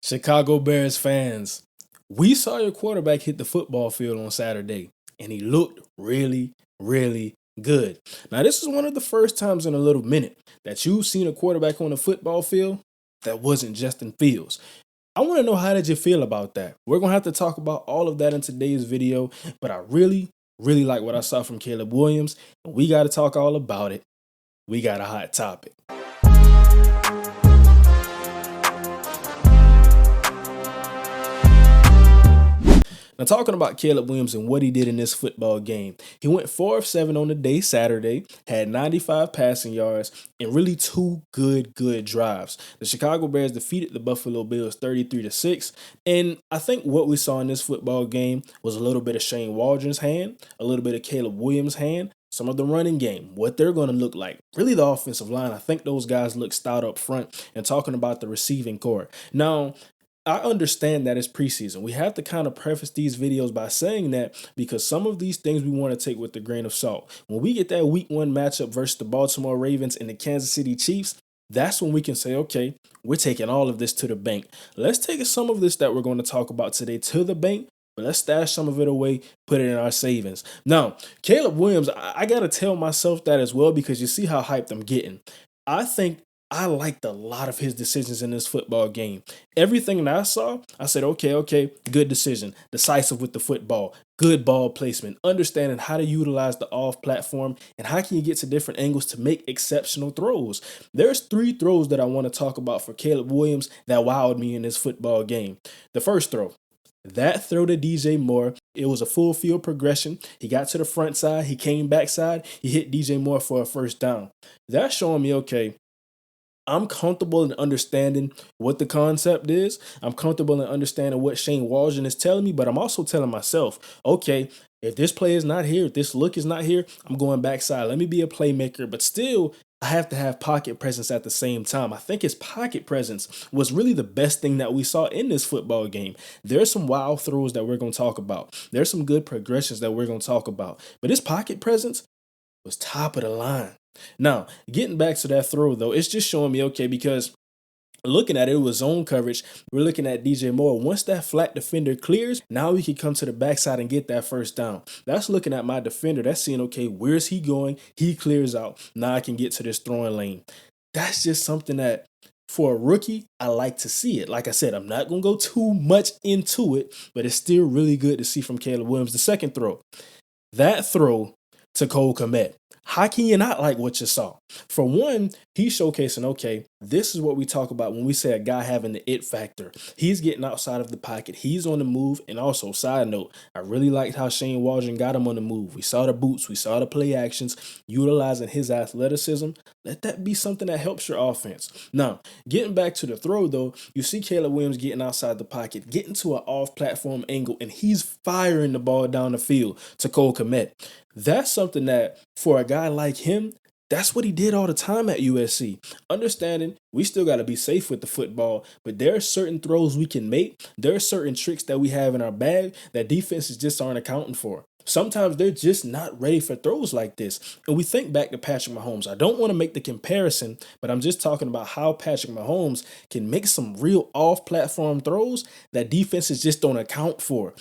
Chicago Bears fans, we saw your quarterback hit the football field on Saturday, and he looked really, really good. Now, this is one of the first times in a little minute that you've seen a quarterback on a football field that wasn't Justin Fields. I want to know, how did you feel about that? We're going to have to talk about all of that in today's video, but I really, really like what I saw from Caleb Williams, and we got to talk all about it. We got a hot topic. Now, talking about Caleb Williams and what he did in this football game, he went 4 of 7 on the day Saturday, had 95 passing yards, and really two good drives. The Chicago Bears defeated the Buffalo Bills 33-6, and I think what we saw in this football game was a little bit of Shane Waldron's hand, a little bit of Caleb Williams' hand, some of the running game, what they're going to look like. Really, the offensive line, I think those guys look stout up front, and talking about the receiving core. Now, I understand that it's preseason. We have to kind of preface these videos by saying that because some of these things we want to take with a grain of salt. When we get that week 1 matchup versus the Baltimore Ravens and the Kansas City Chiefs, that's when we can say, okay, we're taking all of this to the bank. Let's take some of this that we're going to talk about today to the bank, but let's stash some of it away, put it in our savings. Now, Caleb Williams, I got to tell myself that as well, because you see how hyped I'm getting. I think I liked a lot of his decisions in this football game. Everything that I saw, I said, okay, good decision. Decisive with the football, good ball placement, understanding how to utilize the off platform, and how can you get to different angles to make exceptional throws. There's 3 throws that I want to talk about for Caleb Williams that wowed me in this football game. The first throw, that throw to DJ Moore, it was a full field progression. He got to the front side, he came backside, he hit DJ Moore for a first down. That's showing me, okay, I'm comfortable in understanding what the concept is. I'm comfortable in understanding what Shane Waldron is telling me, but I'm also telling myself, okay, if this play is not here, if this look is not here, I'm going backside. Let me be a playmaker, but still, I have to have pocket presence at the same time. I think his pocket presence was really the best thing that we saw in this football game. There's some wild throws that we're going to talk about. There's some good progressions that we're going to talk about, but his pocket presence was top of the line. Now, getting back to that throw, though, it's just showing me, okay, because looking at it, it was zone coverage. We're looking at DJ Moore. Once that flat defender clears, now we can come to the backside and get that first down. That's looking at my defender. That's seeing, okay, where's he going? He clears out. Now I can get to this throwing lane. That's just something that, for a rookie, I like to see it. Like I said, I'm not going to go too much into it, but it's still really good to see from Caleb Williams. The second throw, that throw to Cole Kmet. How can you not like what you saw? For one, he's showcasing, okay, this is what we talk about when we say a guy having the it factor. He's getting outside of the pocket. He's on the move. And also, side note, I really liked how Shane Waldron got him on the move. We saw the boots. We saw the play actions, utilizing his athleticism. Let that be something that helps your offense. Now, getting back to the throw, though, you see Caleb Williams getting outside the pocket, getting to an off-platform angle, and he's firing the ball down the field to Cole Kmet. That's something that, for a guy like him, that's what he did all the time at USC. Understanding we still got to be safe with the football, but there are certain throws we can make. There are certain tricks that we have in our bag that defenses just aren't accounting for. Sometimes they're just not ready for throws like this. And we think back to Patrick Mahomes. I don't want to make the comparison, but I'm just talking about how Patrick Mahomes can make some real off-platform throws that defenses just don't account for.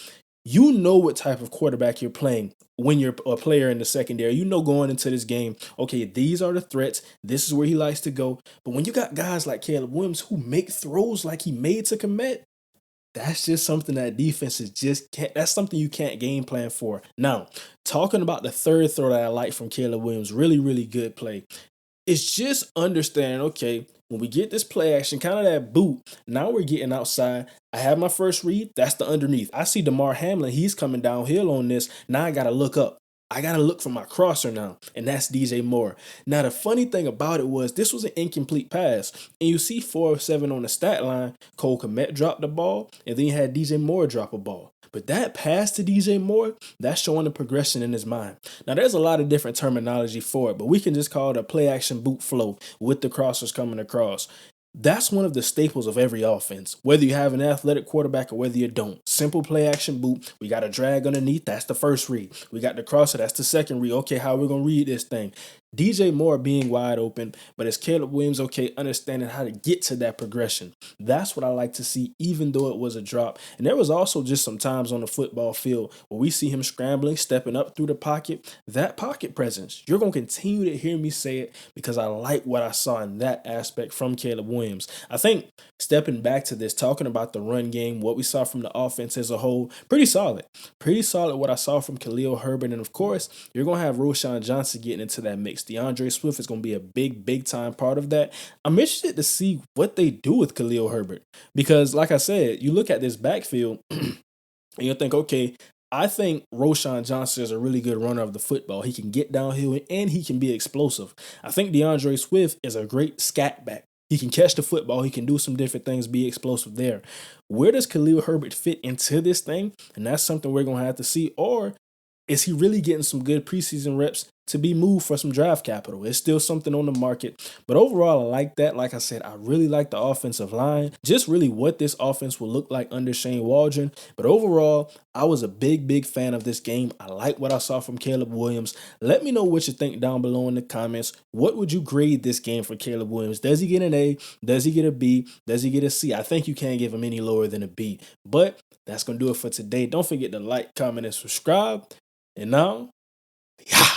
You know what type of quarterback you're playing when you're a player in the secondary. You know going into this game, okay, these are the threats. This is where he likes to go. But when you got guys like Caleb Williams who make throws like he made to Kmet, that's just something that defenses just can't, that's something you can't game plan for. Now, talking about the third throw that I like from Caleb Williams, really, really good play. It's just understanding, okay, when we get this play action, kind of that boot, now we're getting outside. I have my first read. That's the underneath. I see DeMar Hamlin. He's coming downhill on this. Now I got to look up. I got to look for my crosser now, and that's DJ Moore. Now, the funny thing about it was this was an incomplete pass, and you see 4 of 7 on the stat line. Cole Kmet dropped the ball, and then you had DJ Moore drop a ball. But that pass to DJ Moore, that's showing the progression in his mind. Now, there's a lot of different terminology for it, but we can just call it a play-action boot flow with the crossers coming across. That's one of the staples of every offense, whether you have an athletic quarterback or whether you don't. Simple play action boot. We got a drag underneath. That's the first read. We got the crosser. That's the second read. Okay, how are we going to read this thing? DJ Moore being wide open, but is Caleb Williams okay understanding how to get to that progression? That's what I like to see, even though it was a drop. And there was also just some times on the football field where we see him scrambling, stepping up through the pocket. That pocket presence, you're going to continue to hear me say it because I like what I saw in that aspect from Caleb Williams. I think stepping back to this, talking about the run game, what we saw from the offense as a whole, pretty solid. Pretty solid what I saw from Khalil Herbert. And of course, you're going to have Roschon Johnson getting into that mix. DeAndre Swift is going to be a big time part of that. I'm interested to see what they do with Khalil Herbert because, like I said, you look at this backfield and you think, okay, I think Roschon Johnson is a really good runner of the football. He can get downhill and he can be explosive. I think DeAndre Swift is a great scat back. He can catch the football. He can do some different things, be explosive there. Where does Khalil Herbert fit into this thing? And that's something we're going to have to see. Or is he really getting some good preseason reps to be moved for some draft capital? It's still something on the market. But overall, I like that. Like I said, I really like the offensive line. Just really what this offense will look like under Shane Waldron. But overall, I was a big fan of this game. I like what I saw from Caleb Williams. Let me know what you think down below in the comments. What would you grade this game for Caleb Williams? Does he get an A? Does he get a B? Does he get a C? I think you can't give him any lower than a B. But that's going to do it for today. Don't forget to like, comment, and subscribe. And now, yeah.